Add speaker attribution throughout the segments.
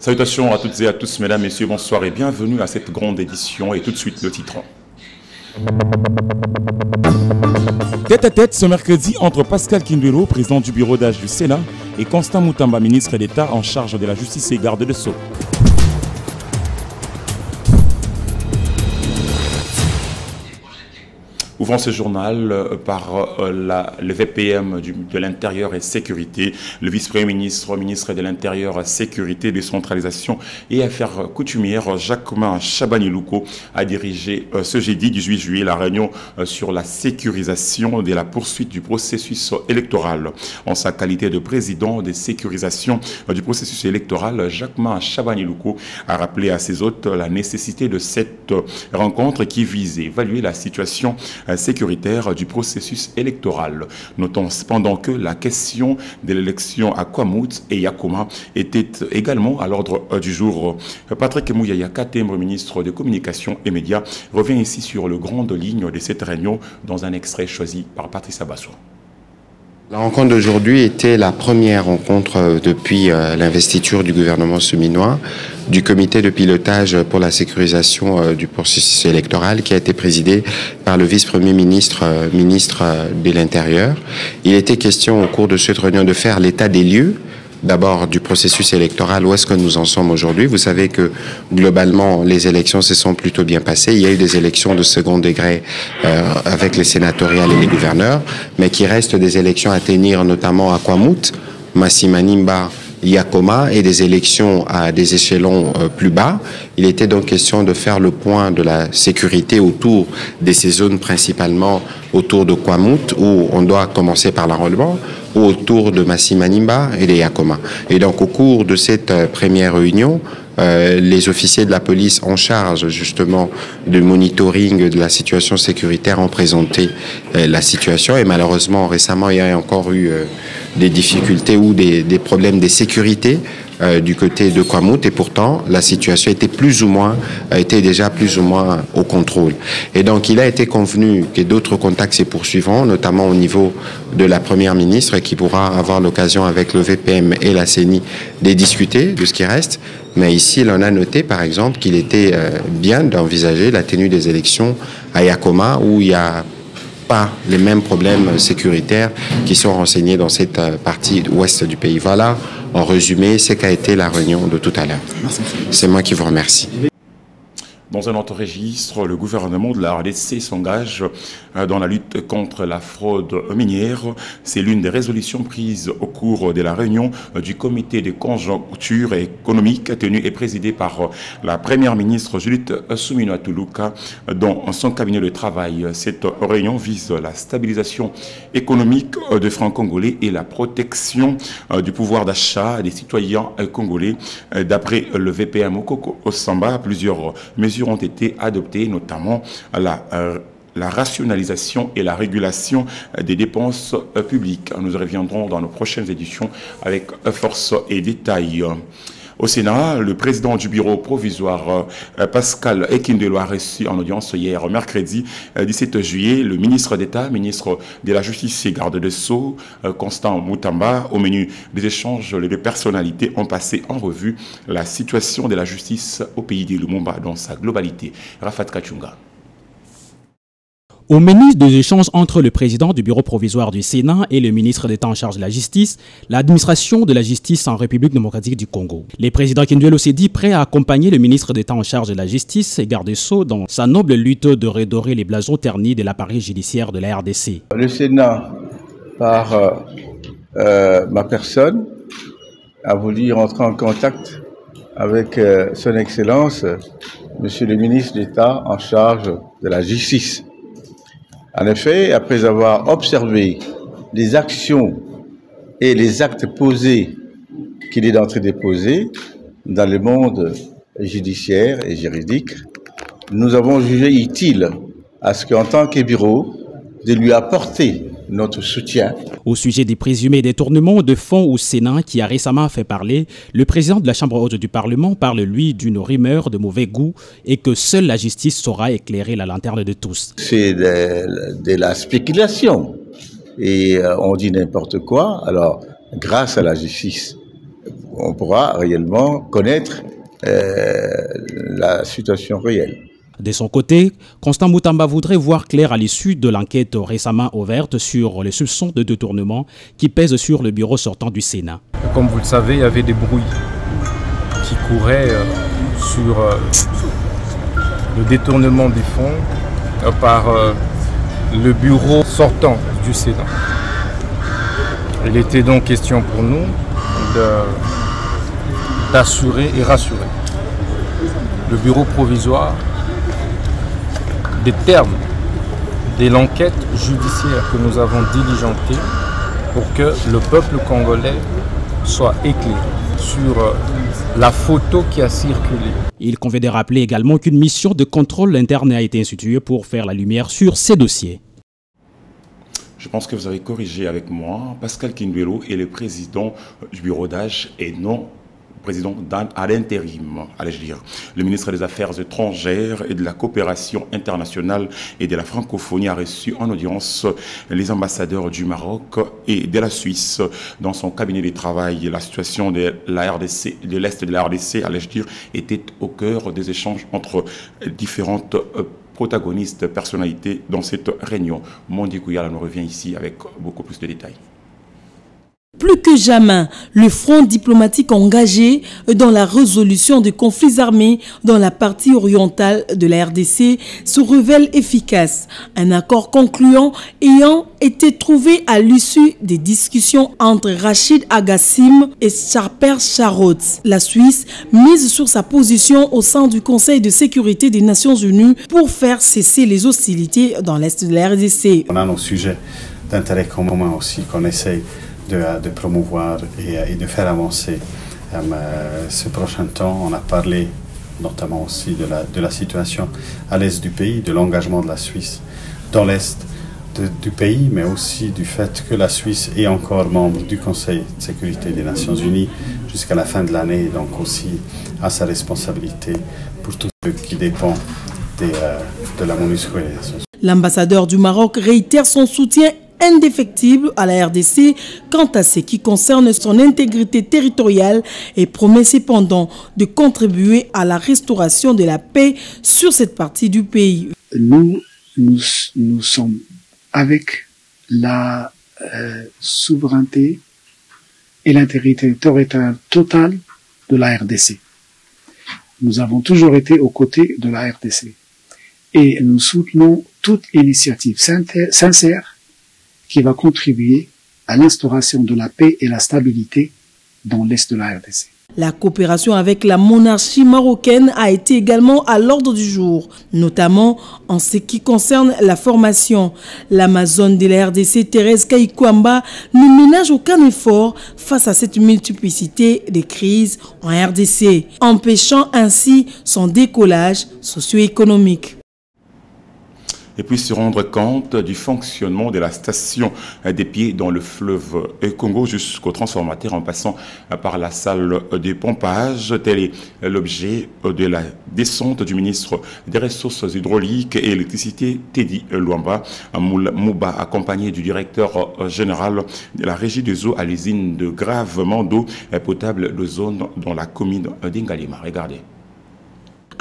Speaker 1: Salutations à toutes et à tous, mesdames, messieurs, bonsoir et bienvenue à cette grande édition. Et tout de suite, le titre. Tête à tête ce mercredi entre Pascal Kinduelo, président du bureau d'âge du Sénat, et Constant Moutamba, ministre d'État en charge de la justice et garde des Sceaux. Ouvrons ce journal par le VPM de l'Intérieur et Sécurité. Le vice-premier ministre, ministre de l'Intérieur, Sécurité, Décentralisation et Affaires coutumières, Jacquemin Chabani-Louko, a dirigé ce jeudi 18 juillet la réunion sur la sécurisation de la poursuite du processus électoral. En sa qualité de président de sécurisation du processus électoral, Jacquemin Chabani-Louko a rappelé à ses hôtes la nécessité de cette rencontre qui vise à évaluer la situation sécuritaire du processus électoral. Notons cependant que la question de l'élection à Kwamouth et Yakoma était également à l'ordre du jour. Patrick Mouyaya Katembre, ministre de Communication et Médias, revient ici sur les grandes lignes de cette réunion dans un extrait choisi par Patrice Abasso.
Speaker 2: La rencontre d'aujourd'hui était la première rencontre depuis l'investiture du gouvernement seminois du comité de pilotage pour la sécurisation du processus électoral qui a été présidé par le vice-premier ministre, ministre de l'Intérieur. Il était question au cours de cette réunion de faire l'état des lieux. D'abord du processus électoral, où est-ce que nous en sommes aujourd'hui? Vous savez que globalement les élections se sont plutôt bien passées. Il y a eu des élections de second degré avec les sénatoriales et les gouverneurs, mais qui restent des élections à tenir notamment à Kwamouth, Masimanimba, Yakoma et des élections à des échelons plus bas. Il était donc question de faire le point de la sécurité autour de ces zones, principalement autour de Kwamouth, où on doit commencer par l'enrôlement, ou autour de Masimanimba et de Yakoma. Et donc au cours de cette première réunion, les officiers de la police en charge justement du monitoring de la situation sécuritaire ont présenté la situation et malheureusement récemment il y a encore eu des difficultés ou des problèmes de sécurité du côté de Kwamouth et pourtant la situation était déjà plus ou moins au contrôle. Et donc il a été convenu que d'autres contacts se poursuivront, notamment au niveau de la première ministre qui pourra avoir l'occasion avec le VPM et la CENI de discuter de ce qui reste. Mais ici, l'on a noté, par exemple, qu'il était bien d'envisager la tenue des élections à Yakoma, où il n'y a pas les mêmes problèmes sécuritaires qui sont renseignés dans cette partie ouest du pays. Voilà, en résumé, ce qu'a été la réunion de tout à l'heure. C'est moi qui vous remercie.
Speaker 1: Dans un autre registre, le gouvernement de la RDC s'engage dans la lutte contre la fraude minière. C'est l'une des résolutions prises au cours de la réunion du comité de conjoncture économique tenu et présidé par la première ministre Judith Suminwa-Tuluka dans son cabinet de travail. Cette réunion vise la stabilisation économique des francs congolais et la protection du pouvoir d'achat des citoyens congolais. D'après le VPM Okoko-Osamba, plusieurs mesures ont été adoptées, notamment la rationalisation et la régulation des dépenses publiques. Nous y reviendrons dans nos prochaines éditions avec force et détails. Au Sénat, le président du bureau provisoire, Pascal Kinduelo, a reçu en audience hier, mercredi 17 juillet, le ministre d'État, ministre de la Justice et garde des Sceaux, Constant Moutamba. Au menu des échanges, les deux personnalités ont passé en revue la situation de la justice au pays de Lumumba dans sa globalité. Rafat Kachunga.
Speaker 3: Au menu des échanges entre le président du bureau provisoire du Sénat et le ministre d'État en charge de la justice, l'administration de la justice en République démocratique du Congo. Le président Kinduelo s'est dit prêt à accompagner le ministre d'État en charge de la justice et garde des Sceaux dans sa noble lutte de redorer les blasons ternis de l'appareil judiciaire de la RDC.
Speaker 4: Le Sénat, par ma personne, a voulu rentrer en contact avec son Excellence, Monsieur le ministre d'État en charge de la justice. En effet, après avoir observé les actions et les actes posés qu'il est en train de poser dans le monde judiciaire et juridique, nous avons jugé utile à ce qu'en tant que bureau, de lui apporter notre soutien.
Speaker 3: Au sujet des présumés détournements de fonds au Sénat qui a récemment fait parler, le président de la Chambre haute du Parlement parle, lui, d'une rumeur de mauvais goût et que seule la justice saura éclairer la lanterne de tous.
Speaker 4: C'est de la spéculation et on dit n'importe quoi. Alors, grâce à la justice, on pourra réellement connaître la situation réelle.
Speaker 3: De son côté, Constant Moutamba voudrait voir clair à l'issue de l'enquête récemment ouverte sur les soupçons de détournement qui pèsent sur le bureau sortant du Sénat.
Speaker 5: Comme vous le savez, il y avait des bruits qui couraient sur le détournement des fonds par le bureau sortant du Sénat. Il était donc question pour nous d'assurer et rassurer le bureau provisoire des termes de l'enquête judiciaire que nous avons diligentée pour que le peuple congolais soit éclairé sur la photo qui a circulé.
Speaker 3: Il convient de rappeler également qu'une mission de contrôle interne a été instituée pour faire la lumière sur ces dossiers.
Speaker 1: Je pense que vous avez corrigé avec moi. Pascal Kinduelo est le président du bureau d'âge et non président à l'intérim, allais-je dire. Le ministre des Affaires étrangères et de la coopération internationale et de la francophonie a reçu en audience les ambassadeurs du Maroc et de la Suisse dans son cabinet de travail. La situation de la RDC, de l'Est de la RDC, allais-je dire, était au cœur des échanges entre différentes protagonistes, personnalités dans cette réunion. Mondi Kouyala nous revient ici avec beaucoup plus de détails.
Speaker 6: Plus que jamais, le front diplomatique engagé dans la résolution des conflits armés dans la partie orientale de la RDC se révèle efficace. Un accord concluant ayant été trouvé à l'issue des discussions entre Rachid Agassim et Charper Charot. La Suisse mise sur sa position au sein du Conseil de sécurité des Nations Unies pour faire cesser les hostilités dans l'Est de la RDC.
Speaker 7: On a nos sujets d'intérêt commun aussi qu'on essaye de promouvoir et de faire avancer. Ce prochain temps, on a parlé notamment aussi de la situation à l'est du pays, de l'engagement de la Suisse dans l'est du pays, mais aussi du fait que la Suisse est encore membre du Conseil de sécurité des Nations Unies jusqu'à la fin de l'année, donc aussi à sa responsabilité pour tout ce qui dépend de la MONUSCO et des Nations Unies.
Speaker 6: L'ambassadeur du Maroc réitère son soutien indéfectible à la RDC quant à ce qui concerne son intégrité territoriale et promet cependant de contribuer à la restauration de la paix sur cette partie du pays.
Speaker 8: Nous sommes avec la souveraineté et l'intégrité territoriale totale de la RDC. Nous avons toujours été aux côtés de la RDC et nous soutenons toute initiative sincère qui va contribuer à l'instauration de la paix et la stabilité dans l'Est de la RDC.
Speaker 6: La coopération avec la monarchie marocaine a été également à l'ordre du jour, notamment en ce qui concerne la formation. L'Amazone de la RDC, Thérèse Kayikwamba, ne ménage aucun effort face à cette multiplicité de crises en RDC, empêchant ainsi son décollage socio-économique.
Speaker 1: Et puis se rendre compte du fonctionnement de la station des pieds dans le fleuve Congo jusqu'au transformateur en passant par la salle de pompage. Tel est l'objet de la descente du ministre des Ressources hydrauliques et électricité, Teddy Luamba Mouba, accompagné du directeur général de la régie des eaux à l'usine de gravement d'eau potable de zone dans la commune d'Ingalima. Regardez.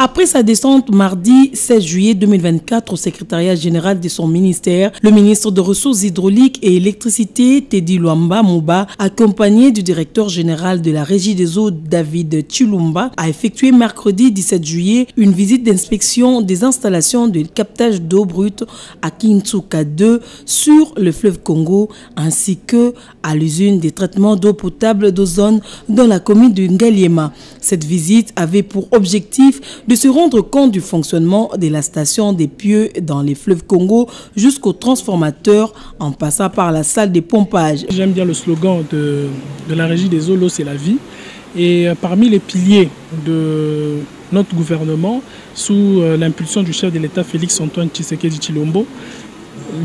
Speaker 6: Après sa descente mardi 16 juillet 2024 au secrétariat général de son ministère, le ministre des Ressources hydrauliques et électricité, Teddy Luamba Mouba, accompagné du directeur général de la Régie des eaux, David Chilumba, a effectué mercredi 17 juillet une visite d'inspection des installations de captage d'eau brute à Kintsuka 2 sur le fleuve Congo, ainsi que à l'usine de traitement d'eau potable d'Ozone dans la commune de Ngaliema. Cette visite avait pour objectif de se rendre compte du fonctionnement de la station des pieux dans les fleuves Congo jusqu'au transformateur en passant par la salle de pompage.
Speaker 9: J'aime bien le slogan de la Régie des eaux, l'eau c'est la vie. Et parmi les piliers de notre gouvernement, sous l'impulsion du chef de l'État Félix Antoine Tshisekedi Tshilombo,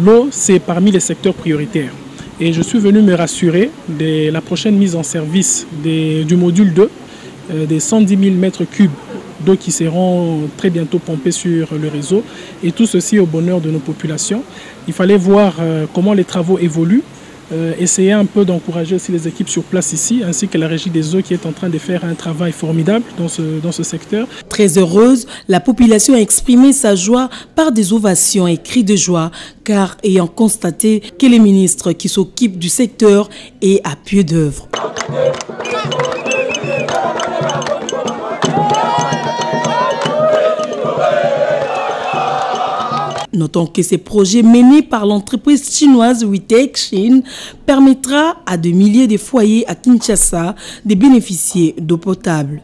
Speaker 9: l'eau c'est parmi les secteurs prioritaires. Et je suis venu me rassurer de la prochaine mise en service du module 2, des 110 000 mètres cubes d'eau qui seront très bientôt pompés sur le réseau, et tout ceci au bonheur de nos populations. Il fallait voir comment les travaux évoluent essayer un peu d'encourager aussi les équipes sur place ici, ainsi que la Régie des eaux qui est en train de faire un travail formidable dans ce secteur.
Speaker 6: Très heureuse, la population a exprimé sa joie par des ovations et cris de joie, car ayant constaté que les ministres qui s'occupent du secteur est à pied d'œuvre. Notons que ces projets menés par l'entreprise chinoise WeTech Chine permettra à des milliers de foyers à Kinshasa de bénéficier d'eau potable.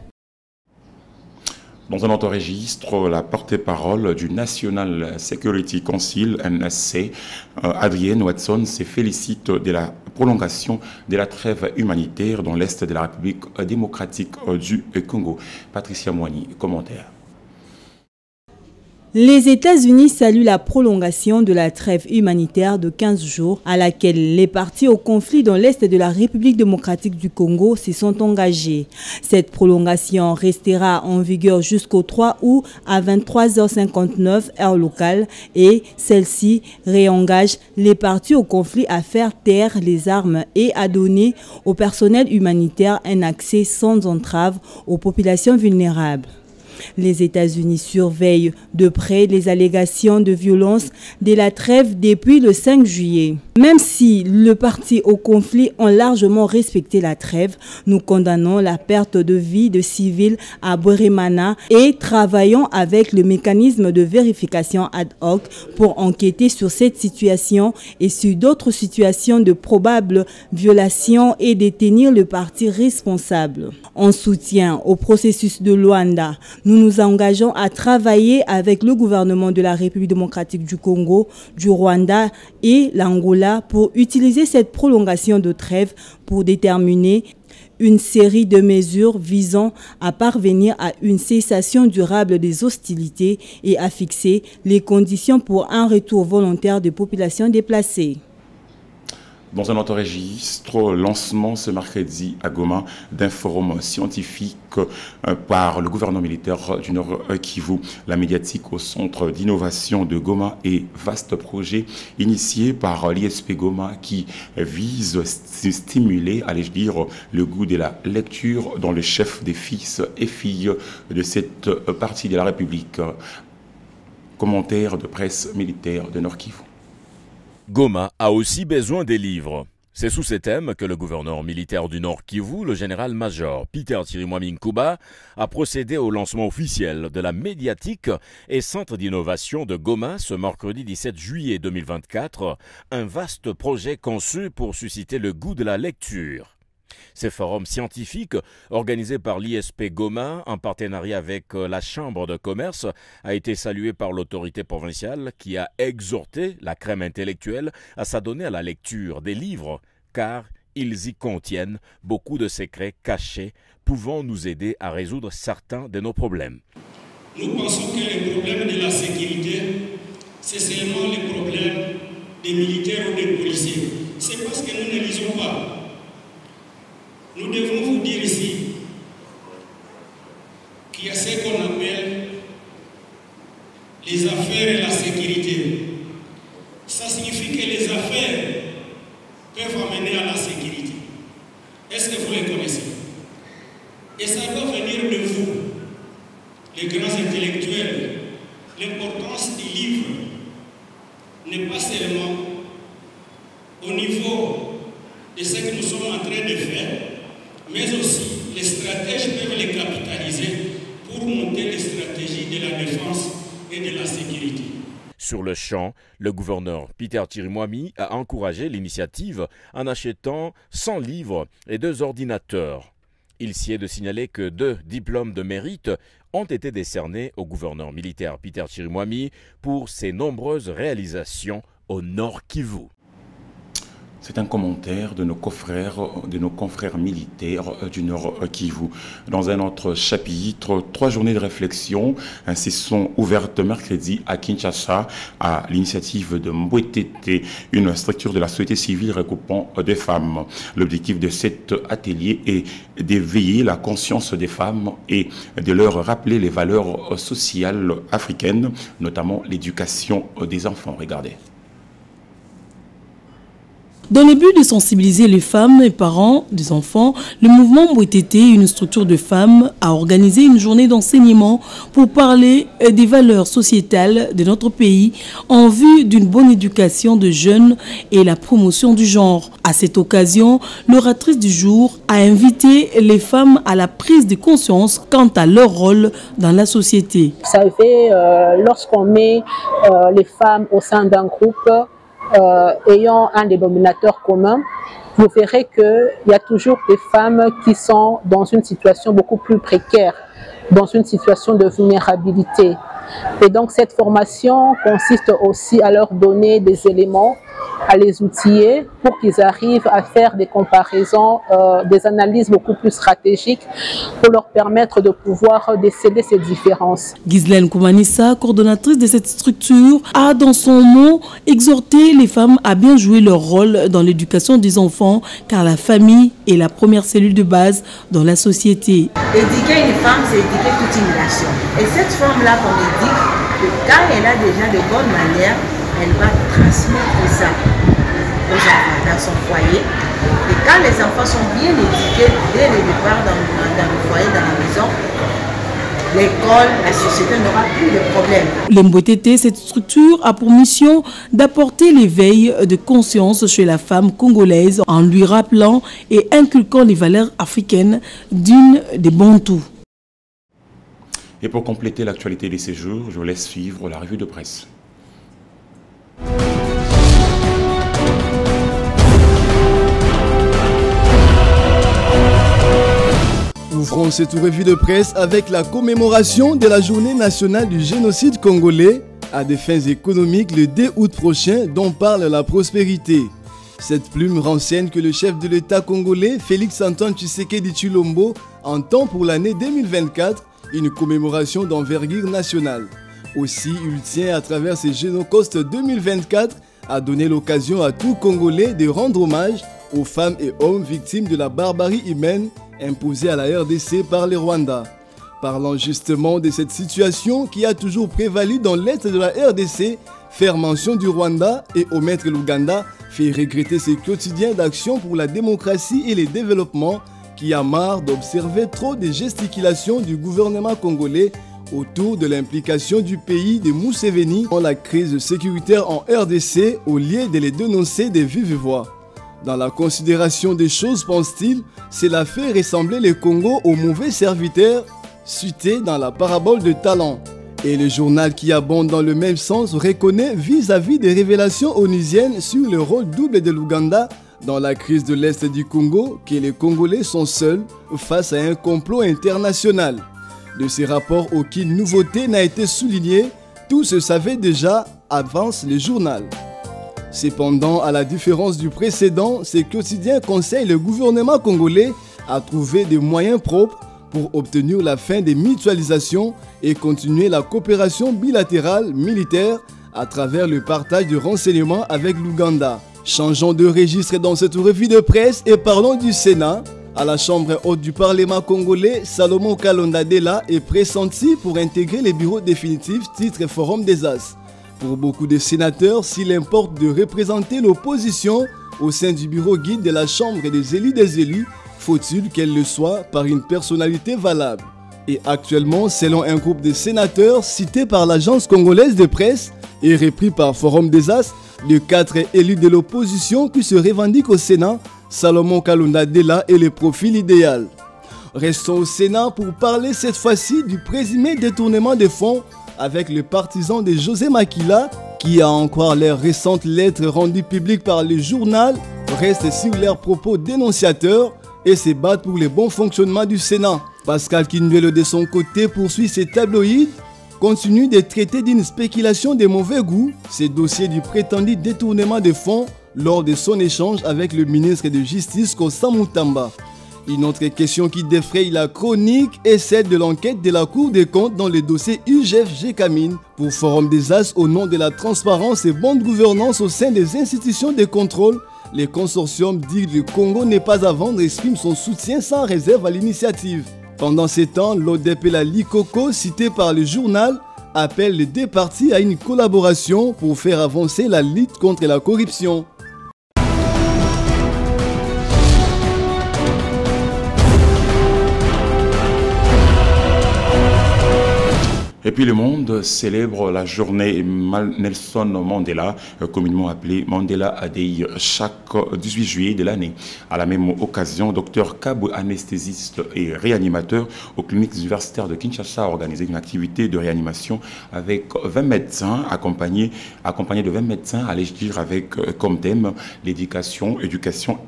Speaker 1: Dans un autre registre, la porte-parole du National Security Council, NSC, Adrienne Watson, se félicite de la prolongation de la trêve humanitaire dans l'est de la République démocratique du Congo. Patricia Moigny, commentaire.
Speaker 10: Les États-Unis saluent la prolongation de la trêve humanitaire de 15 jours à laquelle les parties au conflit dans l'est de la République démocratique du Congo se sont engagés. Cette prolongation restera en vigueur jusqu'au 3 août à 23h59 heure locale et celle-ci réengage les parties au conflit à faire taire les armes et à donner au personnel humanitaire un accès sans entrave aux populations vulnérables. Les États-Unis surveillent de près les allégations de violence de la trêve depuis le 5 juillet. Même si les parties au conflit ont largement respecté la trêve, nous condamnons la perte de vie de civils à Bweremana et travaillons avec le mécanisme de vérification ad hoc pour enquêter sur cette situation et sur d'autres situations de probables violations et détenir le parti responsable. En soutien au processus de Luanda, nous nous engageons à travailler avec le gouvernement de la République démocratique du Congo, du Rwanda et l'Angola pour utiliser cette prolongation de trêve pour déterminer une série de mesures visant à parvenir à une cessation durable des hostilités et à fixer les conditions pour un retour volontaire des populations déplacées.
Speaker 1: Dans un autre registre, lancement ce mercredi à Goma d'un forum scientifique par le gouvernement militaire du Nord Kivu. La médiatique au centre d'innovation de Goma et vaste projet initié par l'ISP Goma qui vise à stimuler, allais-je dire, le goût de la lecture dans le chef des fils et filles de cette partie de la République. Commentaire de presse militaire de Nord Kivu.
Speaker 11: Goma a aussi besoin des livres. C'est sous ces thèmes que le gouverneur militaire du Nord Kivu, le général-major Peter Chirimwami Nkuba, a procédé au lancement officiel de la médiathèque et centre d'innovation de Goma ce mercredi 17 juillet 2024, un vaste projet conçu pour susciter le goût de la lecture. Ces forums scientifiques, organisés par l'ISP Goma en partenariat avec la Chambre de commerce, a été salué par l'autorité provinciale qui a exhorté la crème intellectuelle à s'adonner à la lecture des livres, car ils y contiennent beaucoup de secrets cachés pouvant nous aider à résoudre certains de nos problèmes.
Speaker 12: Nous pensons que les problèmes de la sécurité, c'est seulement les problèmes des militaires ou des policiers. C'est parce que nous ne lisons pas. Nous devons vous dire ici qu'il y a ce qu'on appelle les affaires et la sécurité. Ça signifie que les affaires peuvent amener à la sécurité. Est-ce que vous les connaissez? Et ça doit venir de vous, les grands intellectuels. L'importance des livres n'est pas seulement au niveau de ce que nous sommes en train de faire, mais aussi les stratèges peuvent les capitaliser pour monter les stratégies de la défense et de la sécurité.
Speaker 11: Sur le champ, le gouverneur Peter Chirimwami a encouragé l'initiative en achetant 100 livres et 2 ordinateurs. Il s'y est de signaler que 2 diplômes de mérite ont été décernés au gouverneur militaire Peter Chirimwami pour ses nombreuses réalisations au Nord Kivu.
Speaker 1: C'est un commentaire de nos confrères militaires du Nord Kivu. Dans un autre chapitre, 3 journées de réflexion ainsi sont ouvertes mercredi à Kinshasa à l'initiative de Mbwetete, une structure de la société civile regroupant des femmes. L'objectif de cet atelier est d'éveiller la conscience des femmes et de leur rappeler les valeurs sociales africaines, notamment l'éducation des enfants. Regardez.
Speaker 6: Dans le but de sensibiliser les femmes et parents des enfants, le mouvement Mbwetete, une structure de femmes, a organisé une journée d'enseignement pour parler des valeurs sociétales de notre pays en vue d'une bonne éducation de jeunes et la promotion du genre. À cette occasion, l'oratrice du jour a invité les femmes à la prise de conscience quant à leur rôle dans la société.
Speaker 13: Vous savez, lorsqu'on met les femmes au sein d'un groupe ayant un dénominateur commun, vous verrez qu'il y a toujours des femmes qui sont dans une situation beaucoup plus précaire, dans une situation de vulnérabilité. Et donc cette formation consiste aussi à leur donner des éléments, à les outiller pour qu'ils arrivent à faire des comparaisons, des analyses beaucoup plus stratégiques pour leur permettre de pouvoir déceler ces différences.
Speaker 6: Ghislaine Koumanissa, coordonnatrice de cette structure, a dans son mot exhorté les femmes à bien jouer leur rôle dans l'éducation des enfants car la famille est la première cellule de base dans la société.
Speaker 14: Éduquer une femme, c'est éduquer toute une nation. Et cette femme-là qu'on éduque, quand elle a déjà de bonnes manières, elle va transmettre ça aux enfants dans son foyer. Et quand les enfants sont bien éduqués dès le départ dans le foyer, dans la maison, l'école, la société n'aura plus de problème.
Speaker 6: Le Mbwetete, cette structure a pour mission d'apporter l'éveil de conscience chez la femme congolaise en lui rappelant et inculquant les valeurs africaines d'une des Bantous.
Speaker 1: Et pour compléter l'actualité des séjours, je vous laisse suivre la revue de presse.
Speaker 15: Ouvrons cette revue de presse avec la commémoration de la journée nationale du génocide congolais à des fins économiques le 2 août prochain dont parle la prospérité. Cette plume renseigne que le chef de l'État congolais, Félix-Antoine Tshisekedi Tshilombo, entend pour l'année 2024 une commémoration d'envergure nationale. Aussi, il tient à travers ces Génocost 2024 à donner l'occasion à tout Congolais de rendre hommage aux femmes et hommes victimes de la barbarie humaine imposée à la RDC par les Rwandais. Parlant justement de cette situation qui a toujours prévalu dans l'est de la RDC, faire mention du Rwanda et omettre l'Ouganda fait regretter ses quotidiens d'action pour la démocratie et le développement qui a marre d'observer trop de gesticulations du gouvernement congolais autour de l'implication du pays de Museveni dans la crise sécuritaire en RDC au lieu de les dénoncer de vive voix. Dans la considération des choses, pense-t-il, cela fait ressembler le Congo au mauvais serviteur cité dans la parabole de Talent. Et le journal qui abonde dans le même sens reconnaît vis-à-vis des révélations onusiennes sur le rôle double de l'Ouganda dans la crise de l'Est du Congo que les Congolais sont seuls face à un complot international. De ces rapports, aucune nouveauté n'a été soulignée, tout se savait déjà, avance le journal. Cependant, à la différence du précédent, ce quotidien conseille le gouvernement congolais à trouver des moyens propres pour obtenir la fin des mutualisations et continuer la coopération bilatérale militaire à travers le partage de renseignements avec l'Ouganda. Changeons de registre dans cette revue de presse et parlons du Sénat. À la Chambre haute du Parlement congolais, Salomon Kalonda Dela est pressenti pour intégrer les bureaux définitifs titre Forum des As. Pour beaucoup de sénateurs, s'il importe de représenter l'opposition au sein du bureau guide de la Chambre des élus, faut-il qu'elle le soit par une personnalité valable. Et actuellement, selon un groupe de sénateurs cité par l'agence congolaise de presse et repris par Forum des As, les 4 élus de l'opposition qui se revendiquent au Sénat, Salomon Kalonda Dela est le profil idéal. Restons au Sénat pour parler cette fois-ci du présumé détournement de fonds avec le partisan de José Makila qui, a encore leurs récentes lettres rendues publiques par le journal, reste sur leurs propos dénonciateurs et se battent pour le bon fonctionnement du Sénat. Pascal Kinduelo de son côté poursuit ses tabloïds, continue de traiter d'une spéculation de mauvais goût ces dossiers du prétendu détournement de fonds lors de son échange avec le ministre de Justice Constant Moutamba. Une autre question qui défraye la chronique est celle de l'enquête de la Cour des comptes dans le dossier UGF-Gécamine pour Forum des As au nom de la transparence et bonne gouvernance au sein des institutions de contrôle. Le consortium dit que le Congo n'est pas à vendre et exprime son soutien sans réserve à l'initiative. Pendant ces temps, l'ODEP et la Likoko, citée par le journal, appellent les deux parties à une collaboration pour faire avancer la lutte contre la corruption.
Speaker 1: Et puis le monde célèbre la journée Nelson Mandela, communément appelée Mandela Day, chaque 18 juillet de l'année. À la même occasion, Dr Kabwe, anesthésiste et réanimateur aux cliniques universitaires de Kinshasa, a organisé une activité de réanimation avec 20 médecins, accompagnés de 20 médecins, à l'égir avec comme thème l'éducation,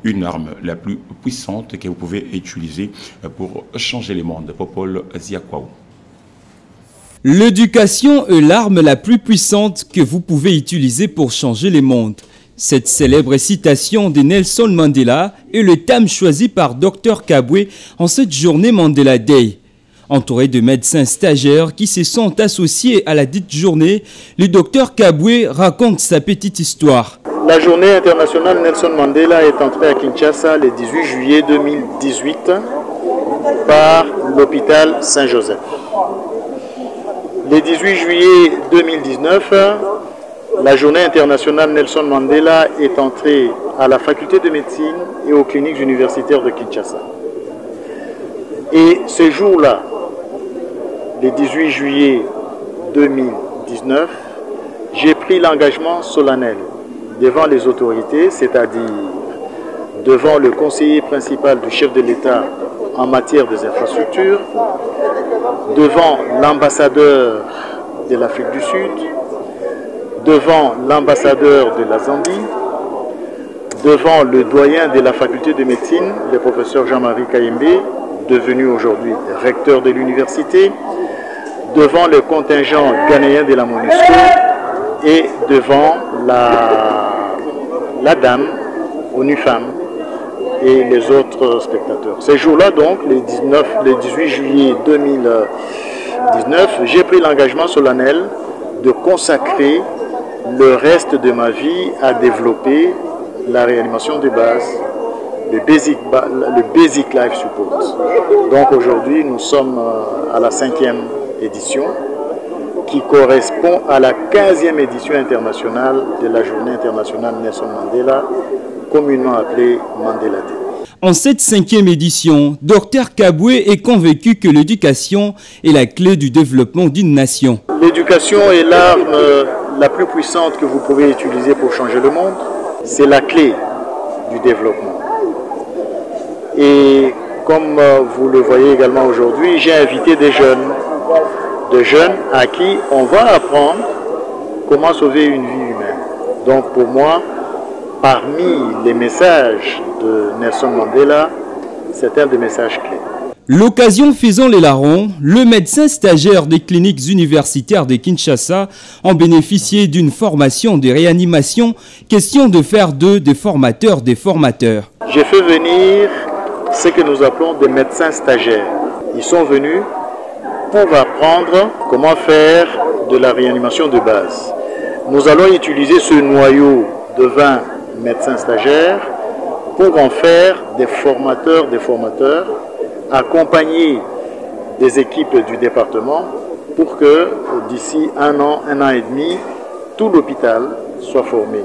Speaker 1: une arme la plus puissante que vous pouvez utiliser pour changer le monde. Popol Ziakwaou.
Speaker 16: L'éducation est l'arme la plus puissante que vous pouvez utiliser pour changer le monde. Cette célèbre citation de Nelson Mandela est le thème choisi par Dr Kabwe en cette journée Mandela Day. Entouré de médecins stagiaires qui se sont associés à la dite journée, le Dr Kabwe raconte sa petite histoire.
Speaker 17: La journée internationale Nelson Mandela est entrée à Kinshasa le 18 juillet 2018 par l'hôpital Saint-Joseph. Le 18 juillet 2019, la journée internationale Nelson Mandela est entrée à la faculté de médecine et aux cliniques universitaires de Kinshasa. Et ce jour-là, le 18 juillet 2019, j'ai pris l'engagement solennel devant les autorités, c'est-à-dire devant le conseiller principal du chef de l'État en matière des infrastructures, devant l'ambassadeur de l'Afrique du Sud, devant l'ambassadeur de la Zambie, devant le doyen de la faculté de médecine, le professeur Jean-Marie Kayembe, devenu aujourd'hui recteur de l'université, devant le contingent ghanéen de la MONUSCO et devant la dame ONU Femmes et les autres spectateurs. Ces jours-là, donc, le 18 juillet 2019, j'ai pris l'engagement solennel de consacrer le reste de ma vie à développer la réanimation de base, le Basic Life Support. Donc aujourd'hui, nous sommes à la 5e édition qui correspond à la 15e édition internationale de la journée internationale Nelson Mandela, communément appelée Mandela Day.
Speaker 16: En cette 5e édition, Dr Kabwe est convaincu que l'éducation est la clé du développement d'une nation.
Speaker 17: L'éducation est l'arme la plus puissante que vous pouvez utiliser pour changer le monde. C'est la clé du développement. Et comme vous le voyez également aujourd'hui, j'ai invité des jeunes à qui on va apprendre comment sauver une vie humaine. Donc pour moi, parmi les messages de Nelson Mandela, c'est un des messages clés.
Speaker 16: L'occasion faisant les larrons, le médecin stagiaire des cliniques universitaires de Kinshasa ont bénéficié d'une formation de réanimation, question de faire d'eux des formateurs des formateurs.
Speaker 17: J'ai fait venir ce que nous appelons des médecins stagiaires. Ils sont venus pour apprendre comment faire de la réanimation de base. Nous allons utiliser ce noyau de 20 médecins stagiaires pour en faire des formateurs, accompagner des équipes du département pour que d'ici un an et demi, tout l'hôpital soit formé,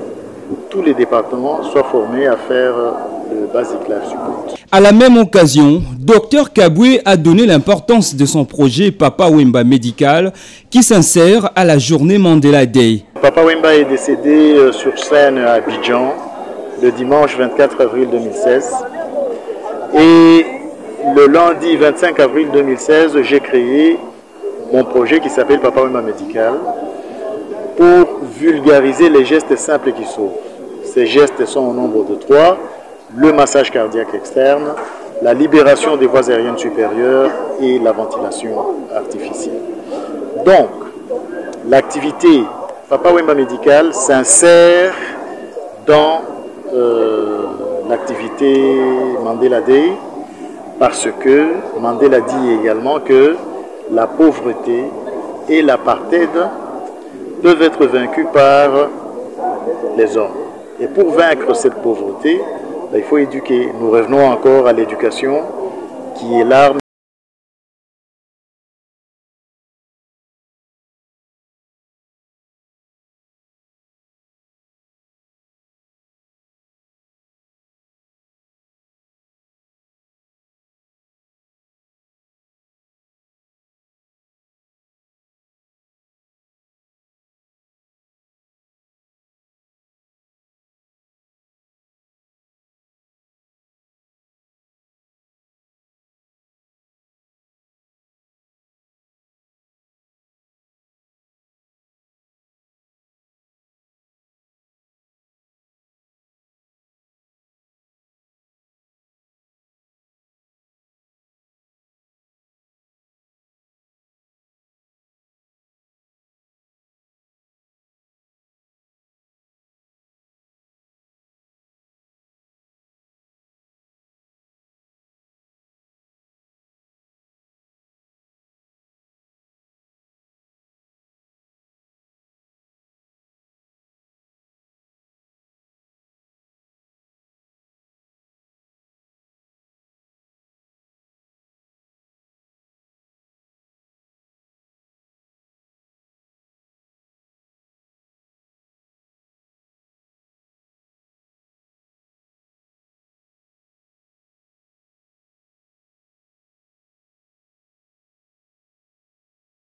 Speaker 17: tous les départements soient formés à faire le Basic Life Support.
Speaker 16: À la même occasion, Dr Kabwe a donné l'importance de son projet Papa Wemba Médical qui s'insère à la journée Mandela Day.
Speaker 17: Papa Wemba est décédé sur scène à Abidjan le dimanche 24 avril 2016 et le lundi 25 avril 2016, j'ai créé mon projet qui s'appelle Papa Wemba Médical pour vulgariser les gestes simples qui sauvent. Ces gestes sont au nombre de 3. Le massage cardiaque externe, la libération des voies aériennes supérieures et la ventilation artificielle. Donc, l'activité Papa Wemba Médical s'insère dans l'activité Mandela Day parce que Mandela dit également que la pauvreté et l'apartheid peuvent être vaincus par les hommes. Et pour vaincre cette pauvreté, il faut éduquer. Nous revenons encore à l'éducation qui est l'arme